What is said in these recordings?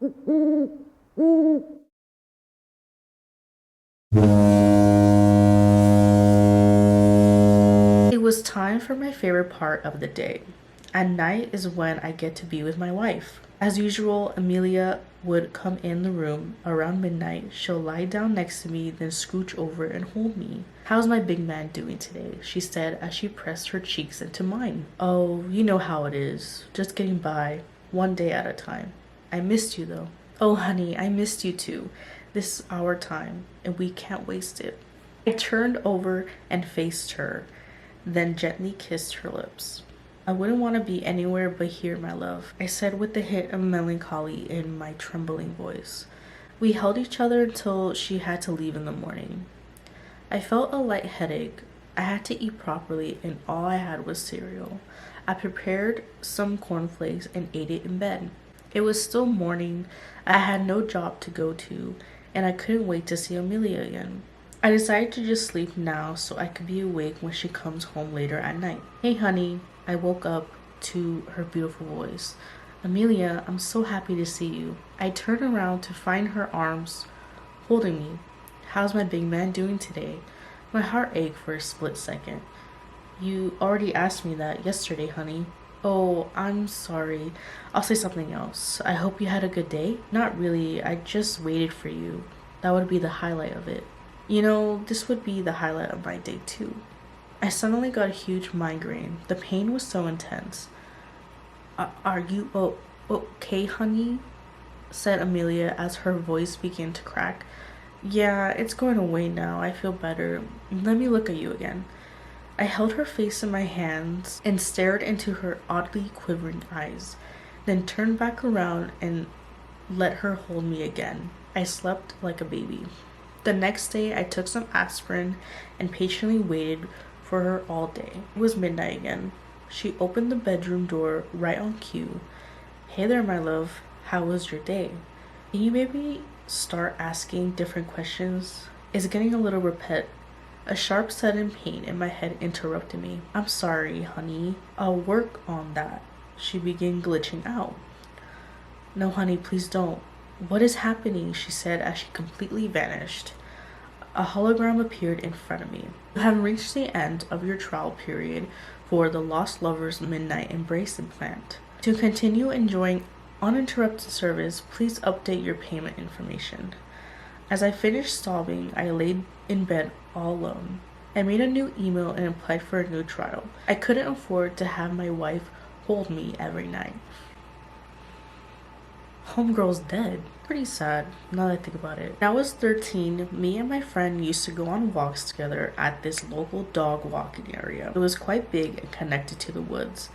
It was time for my favorite part of the day. At night is when I get to be with my wife. As usual, Amelia would come in the room around midnight. She'll lie down next to me, then scooch over and hold me. "How's my big man doing today?" she said as she pressed her cheeks into mine. "Oh, you know how it is. Just getting by, one day at a time. I missed you though." "Oh, honey, I missed you too. This is our time, and we can't waste it." I turned over and faced her, then gently kissed her lips. "I wouldn't want to be anywhere but here, my love," I said with a hint of melancholy in my trembling voice. We held each other until she had to leave in the morning. I felt a light headache. I had to eat properly, and all I had was cereal. I prepared some cornflakes and ate it in bed. It was still morning. I had no job to go to, and I couldn't wait to see Amelia again. I decided to just sleep now so I could be awake when she comes home later at night. "Hey, honey," I woke up to her beautiful voice. "Amelia, I'm so happy to see you." I turned around to find her arms holding me. "How's my big man doing today?" My heart ached for a split second. "You already asked me that yesterday, honey." "Oh, I'm sorry. I'll say something else. I hope you had a good day." "Not really. I just waited for you. That would be the highlight of it." You know, this would be the highlight of my day too. I suddenly got a huge migraine. The pain was so intense. Are you okay, honey?" said Amelia as her voice began to crack. "Yeah, it's going away now. I feel better. Let me look at you again." I held her face in my hands and stared into her oddly quivering eyes, then turned back around and let her hold me again. I slept like a baby. The next day, I took some aspirin and patiently waited for her all day. It was midnight again. She opened the bedroom door right on cue. "Hey there, my love. How was your day?" Can you maybe start asking different questions? It's getting a little repetitive. A sharp sudden pain in my head interrupted me. "I'm sorry, honey. I'll work on that." She began glitching out. "No, honey, please don't. What is happening?" she said as she completely vanished. A hologram appeared in front of me. "You have reached the end of your trial period for the Lost Lovers Midnight Embrace implant. To continue enjoying uninterrupted service, please update your payment information." As I finished sobbing, I laid in bed all alone. I made a new email and applied for a new trial. I couldn't afford to have my wife hold me every night. Homegirl's dead. Pretty sad, now that I think about it. When I was 13, me and my friend used to go on walks together at this local dog walking area. It was quite big and connected to the woods,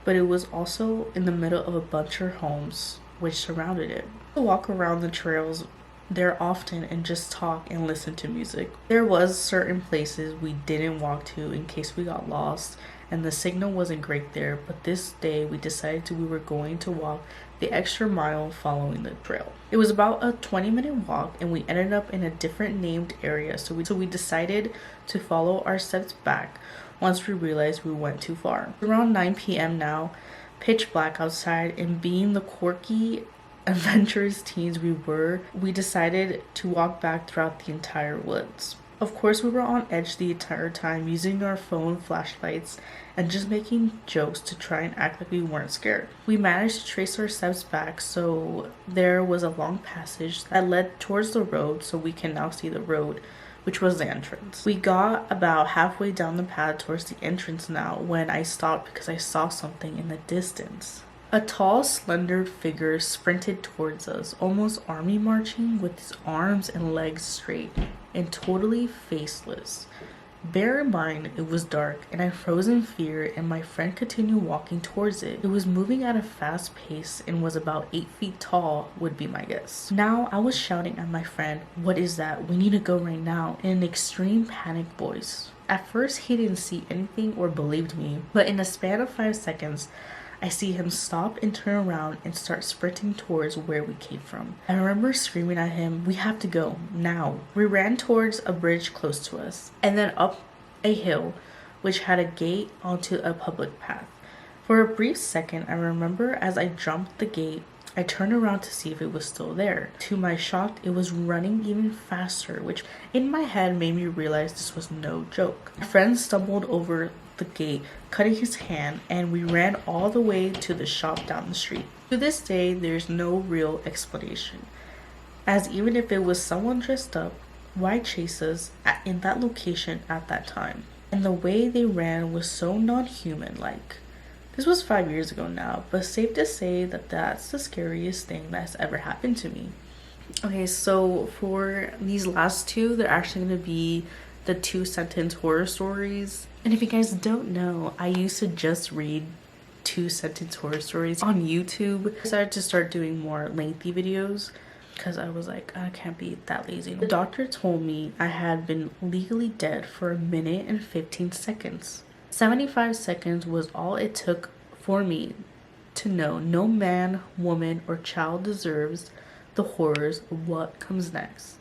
but it was also in the middle of a bunch of homes which surrounded it. We would walk around the trails there often and just talk and listen to music. There was certain places we didn't walk to in case we got lost and the signal wasn't great there, but this day we decided we were going to walk the extra mile following the trail. It was about a 20-minute walk and we ended up in a different named area, so we decided to follow our steps back once we realized we went too far. Around 9 p.m. now, pitch black outside, and being the quirky adventurous teens we decided to walk back throughout the entire woods. Of course, we were on edge the entire time, using our phone flashlights and just making jokes to try and act like we weren't scared. We managed to trace our steps back, so there was a long passage that led towards the road, so we can now see the road, which was the entrance. We got about halfway down the path towards the entrance now when I stopped because I saw something in the distance. A tall, slender figure sprinted towards us, almost army marching, with his arms and legs straight and totally faceless. Bear in mind, it was dark and I froze in fear, and my friend continued walking towards it. It was moving at a fast pace and was about 8 feet tall, would be my guess. Now I was shouting at my friend, "What is that? We need to go right now," in an extreme panic voice. At first he didn't see anything or believed me, but in a span of 5 seconds, I see him stop and turn around and start sprinting towards where we came from. I remember screaming at him, "We have to go, now." We ran towards a bridge close to us, and then up a hill which had a gate onto a public path. For a brief second, I remember as I jumped the gate, I turned around to see if it was still there. To my shock, it was running even faster, which in my head made me realize this was no joke. My friend stumbled over the gate, cutting his hand, and we ran all the way to the shop down the street. To this day, there's no real explanation, as even if it was someone dressed up, why chase us in that location at that time? And the way they ran was so non-human like. This was 5 years ago now, but safe to say that that's the scariest thing that's ever happened to me. Okay, so for these last two, they're actually going to be the 2-sentence horror stories. And if you guys don't know, I used to just read 2-sentence horror stories on YouTube. I decided to start doing more lengthy videos because I was like, I can't be that lazy. The doctor told me I had been legally dead for 1 minute and 15 seconds. 75 seconds was all it took for me to know no man, woman, or child deserves the horrors of what comes next.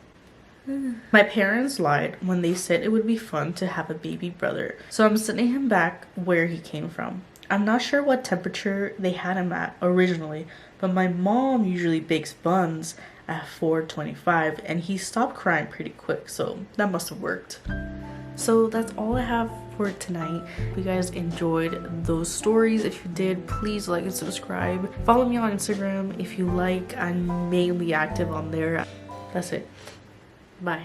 My parents lied when they said it would be fun to have a baby brother, so I'm sending him back where he came from. I'm not sure what temperature they had him at originally, but my mom usually bakes buns at 425 and he stopped crying pretty quick, so that must have worked. So that's all I have for tonight. If you guys enjoyed those stories, if you did, please like and subscribe. Follow me on Instagram if you like. I'm mainly active on there. That's it. Bye.